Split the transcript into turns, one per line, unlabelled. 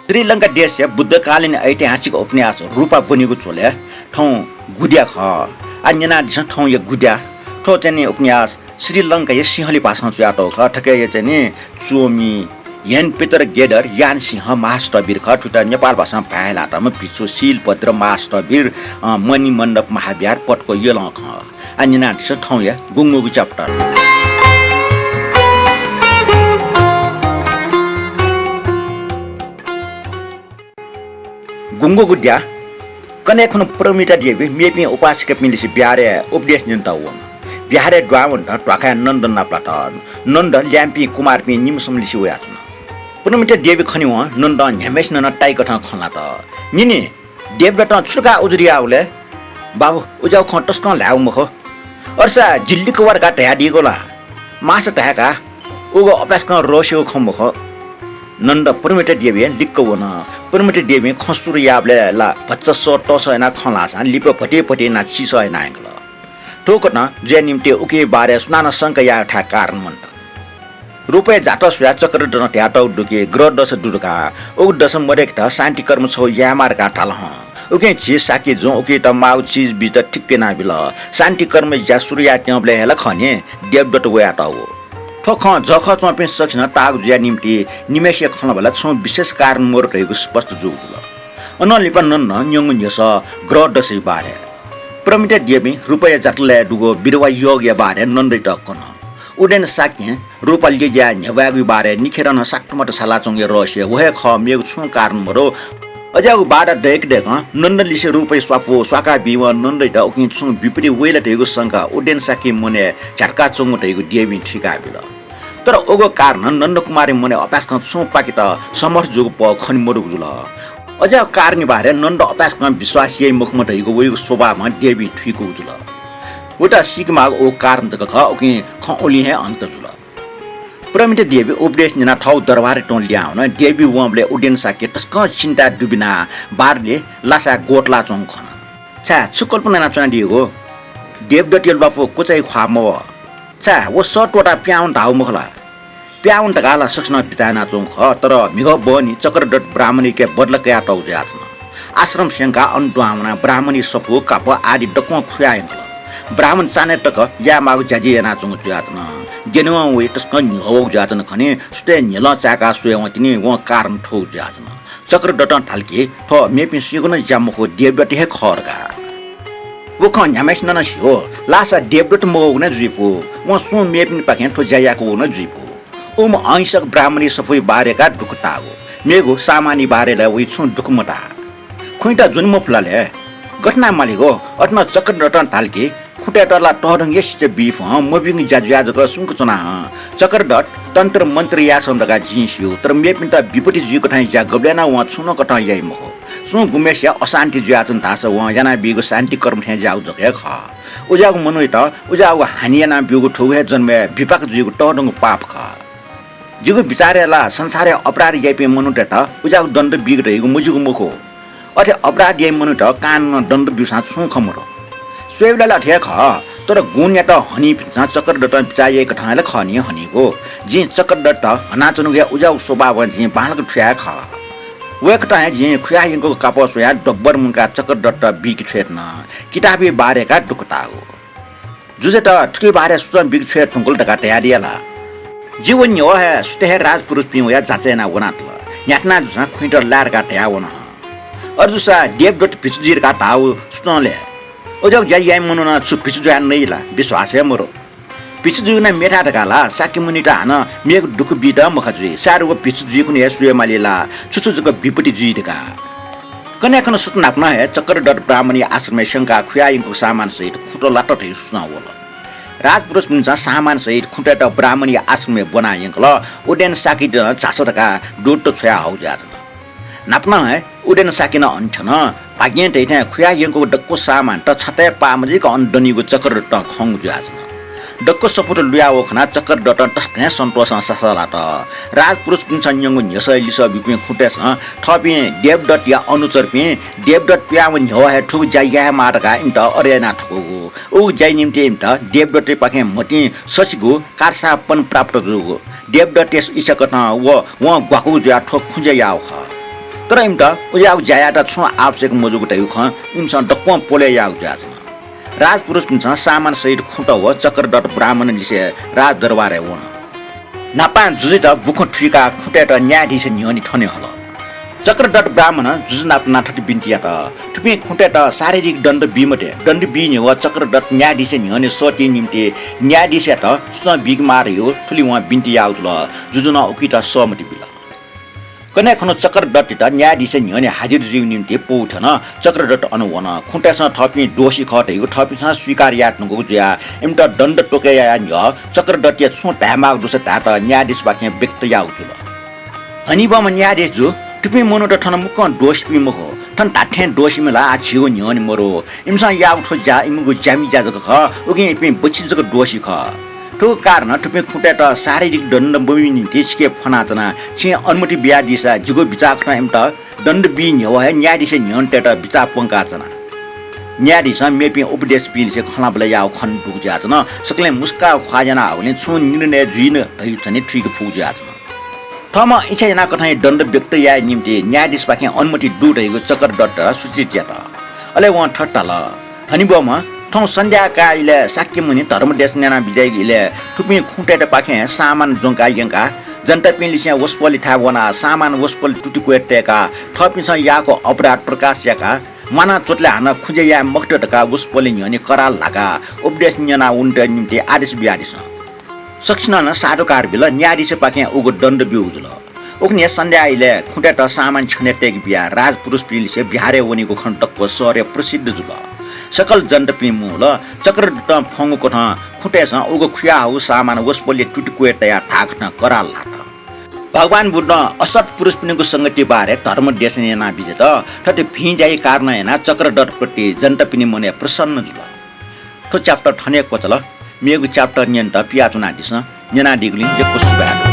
श्रीलंका देश बुद्धकालीन ऐतिहासिक उपन्यास रूपा बनेको छोले ठाउँ गुड्या ख अन्यना दिस ठाउँ या गुड्या ठो चाहिँ उपन्यास श्रीलंका या सिंहली भाषामा च्याटो ख ठकै या चाहिँ चोमी यान पितर गेडर यान सिंह महाष्टवीर ख ठुटा नेपाल भाषामा भाइलाटामा पिछु शिलपत्र महाष्टवीर मणि मण्डप महाविहार पटको यल ख अन्यना दिस ठाउँ या गुङ्गुको च्याप्टर गुंगो गुड्या कने खन परमिटा दिए मेपि उपासक मिलिसि बिहारे उपदेश निन्ता हुन बिहारे द्वावन टका नन्द नाप्लाटन नन्द ल्याम्पी कुमार पि निमसम लिसि वयात्न परमिटा देवी खनि व नन्द झमेस न टाइ कथा खला त निनि देवदत छुका उजरियाउले बाबु उजाउ खटस क ल्याउ मख अर्सा जिल्लीको वर्गा टया दिगोला मास टयाका उगो अभ्यास क रोस्यो खमख नन्द परमिटा देवी लिक्क वन परमिटा देवी खसुर याबले ला भच्चसो टसैना खलासा लिप फटे फटे ना चिसैना अंगल ठोकन जे निम्ते उके बारे सुनान संक या ठा कारण मन्ट रुपे जातस या चक्र दन ट्याटौ दुके ग्रह दस दुर्गा उ दस मरेक शान्ति कर्म छौ यामार गाटाल ह उके जे साके जो उके त माउ चीज बित ठिक्के ना बिल शान्ति कर्म या सूर्य ट्याबले हेला खने देवदत वयाटौ ठोख जख चपे सक्छन ताग ज्या निम्ति निमेश खन भला छ विशेष कारण मोर रहेको स्पष्ट जुल अनलिपन नन्न न्यङ न्यस ग्रह दसै बारे प्रमिता देवी रुपैया जटले दुगो बिरवा योग या बारे नन्दै टकन उडेन साक्य रुपल्य ज्या न्यवागु बारे निखेर न साक्टमट साला चंगे रसे वहे ख मेग छु कारण मोरो अजाउ बाडा डेक डेक नन्द लिसे रुपै स्वाफो स्वाका बिव नन्दै ट उकि छु विपरी वेला तेगु संका उडेन साकी मने झटका चंगु तेगु देवी ठिका बिल तर ओगो कारण नन्द कुमारी मने अपास क छु पाकित समर्थ जुग प खनि मोरु जुल अझ कारण बारे नन्द अपास क विश्वासीय मुखमा ढैको वयको स्वभावमा देवी ठिको जुल उटा सिकमाग ओ कारण तक ख ओकि ख ओली हे अन्त जुल प्रमिता देवी उपदेश निना ठाउँ दरबार टोन ल्याउन देवी वमले उडेन साके टस्क चिन्ता डुबिना बारले लासा गोटला चोङ खन छा सुकल्पना ना चना दिएको देवदतियल बाफो कोचाइ ख्वाम छा वो सटवटा प्याउन ढाउ मखला प्याउन त गाला सक्सन बिचाना चोङ ख तर मिग बनी चक्रडट ब्राह्मणी के बदल कया टौ जाथन आश्रम शंका अन्टुआउना ब्राह्मणी सपो काप आदि डक्क खुयाइन ब्राह्मण चाने टक या मागु जाजी एना चोङ जाथन जेनुवा वे टस्क न्यौ जाथन खने स्टे न्यला चाका सुयवतिनी व कारण ठौ जाथन चक्रडट ढाल्के थ मेपि सिगुन जामखो देवदति हे खरका वो खन न्यामेस न नसियो लासा देवदत मगु न जुइपो व सु मेपि पाखे ठो जायाको न जुइपो ओम अहिंसक ब्राह्मणी सफै बारेका दुखतागो मेगो सामानी बारेला वे छु दुखमटा खुइटा जुन्म फुलाले घटना मालिगो अटन चक्रडट ढाल्के खुटेटला टहरङ यस बीफ मबिङ जाजुयाजको सुंक चना चक्रडट तन्त्र मन्त्र या सन्दका जिसियो तर मेपिन त विपटी जुको ठाई जा गब्लेना व छुन कटा याइ मखो सु गुमेश या अशान्ति जुयाचन थास व जना बिगो शान्ति कर्म थे जाउ जके ख उजागो मनुइ त उजागो हानियाना बिगो ठौहे जन्मे विपाक जुको टहरङ पाप ख जुगो विचारेला संसारे अपराध याइपे मनु त उजागो दण्ड बिगरेको मुजुगो मुखो अथे अपराध याइ मनु त कान दण्ड बिसा छु खमरो स्वेवला ठे ख तर गुण या त हनी चक्रडट चाये कठाले खनी हनीको जे चक्रडट हनाचनु या उजाउ स्वभाव जे बालक ठ्या ख वेकटा जे खुयायको कापस या डब्बर मुका चक्रडट बिक छेट्न किताबे बारेका दुखतागो जुजे त ठुके बारे सुन बिक छेट ठुंगल टका तयारीला जीवन यो है सुते राजपुरुष पिउ या जाचेना वनातल यातना जुसा खुइटर लारका ट्या वन अर्जुसा देवदत पिचजीर का ताउ सुनले ओजौ जाय मनुना छु पिचजुया नैला विश्वास है मोरो पिचजुना मेठा ढकाला साकी मुनिटा हान मेग दुख बिटा मखजुई सारु पिचजु कुन यसुए मालिला छुछुजुको विपटी जुइ ढका कने कन सुत नाप्न है चक्रडट ब्राह्मणी आश्रम शंका खुयाइको सामान सहित खुटो लाट ठै सुनावल राजपुरुष मुन्छ सामान सहित खुटेट ब्राह्मणी आश्रम बनाइकल उडेन साकी द चासो ढका डोट छया हौ जात नाप्न है उडेन साकिन अन्ठन भाग्य दैठा खुयाइको डक्को सामान त छटे पामजिको अन्दनीको चक्रडट खङ जात डक्को सपुट लुयाओ खना चक्रडट टस्के सन्तोष ससलाट राजपुरुष पिन्छन्यङको न्यसै लिस बिपे खुटेस थपि देवदत या अनुचर पे देवदत प्यावन हो है ठुक जाया मारका इंट अरेना ठगो ओ जाय निम्ते इंट देवदत पाखे मति ससिगो कारसापन प्राप्त जुगो देवदत यस इच्छा कथा व ग्वाको ज्या ठोक खुजे याओ ख तर इमटा उयाउ जायाटा छु आवश्यक मजुगुटा यु ख इमसँग डक्क पोले याउ जाछन राजपुरुष छ सामान सहित खुट हो चक्रडट ब्राह्मण लिसे राज दरबार वन नापान जुजित बुख ठिका खुटेट न्यायाधीश नियनि ठने हल चक्रडट ब्राह्मण जुजनाप नाठटी बिन्तिया त तुपे खुटेट शारीरिक दण्ड बिमटे दण्ड बिने व चक्रडट न्यायाधीश नियनि सति निम्ति न्यायाधीश त सुन बिग मार यो ठुली व बिन्ति आउतल जुजुना उकिता सहमति बिल कने खनो चक्रडट त न्यायाधीश नियनि हाजिर जिउ निम्ति पौठन चक्रडट अनुवन खुटेसँग थपि दोषी खटेको थपिसँग स्वीकार यात्नुको ज्या एमटा दण्ड टोकेया न्य चक्रडट छु टामाग दुस तात न्यायाधीश बाके व्यक्त याउतल हनिबम न्यायाधीश जु तुपि मनो त ठन मुक दोष पिमुख ठन ताठे दोषी मेला आछियो न्यनि मरो इमसा याउ ठो जा इमुगु जामी जाजक ख उगे पि बचिजक दोषी ख ठो कारण तुपे खुटेट शारीरिक दण्ड बमि निम्ति छिके फनाचना छि अनुमति ब्यादिसा जुगो विचार एमटा दण्ड बि न्यव है न्यायाधीश न्यन टेट विचार पंकाचना न्यायाधीश मेपि उपदेश पिलसे खला बले याउ खन दुग जाचना सकले मुस्का ख्वाजना आउने छु निर्णय जुइन रहि छने ठीक फु जाचना थमा इच्छा जना कथाइ दण्ड व्यक्त या निम्ति न्यायाधीश बाके अनुमति दु रहेको चक्रडट सूचित ज्यात अले व ठट्टल हनिबमा ठौ सन्ध्याकाले साक्य मुनि धर्मदेश नेना विजयले थुपि खुटेट पाखे सामान जोंका यंका जनता पिलिसिया वस्पली था वना सामान वस्पली टुटुकुएटेका थपिस याको अपराध प्रकाश याका माना चोटले हान खुजे या मक्टटका वस्पली न्यनि कराल लागा उपदेश नेना उन्ट निम्ति आदेश बिआदेश सक्छन साधुकार बिल न्यायाधीश पाखे उगो दण्ड बिउजुल उक्ने सन्ध्याले खुटेट सामान छनेटेक बिया राजपुरुष पिलिसे बिहारे वनीको खण्डकको सरे प्रसिद्ध जुल सकल जन्ट पिमूल चक्रडट फंगु कोठा खुटेस उगो खुया हु सामान वस्पले टुटुकुएटया ठाक्न कराल लाट भगवान बुद्ध असत पुरुष पिनको संगति बारे धर्म देशनेना बिजेत ठटे भिजाइ कारण हेना चक्रडट प्रति जन्ट पिनि मने प्रसन्न जुल तो च्याप्टर ठने कोचल मेगु च्याप्टर न्यन्ट पियाचुना दिस न्यना दिगलिन जेको सुबाट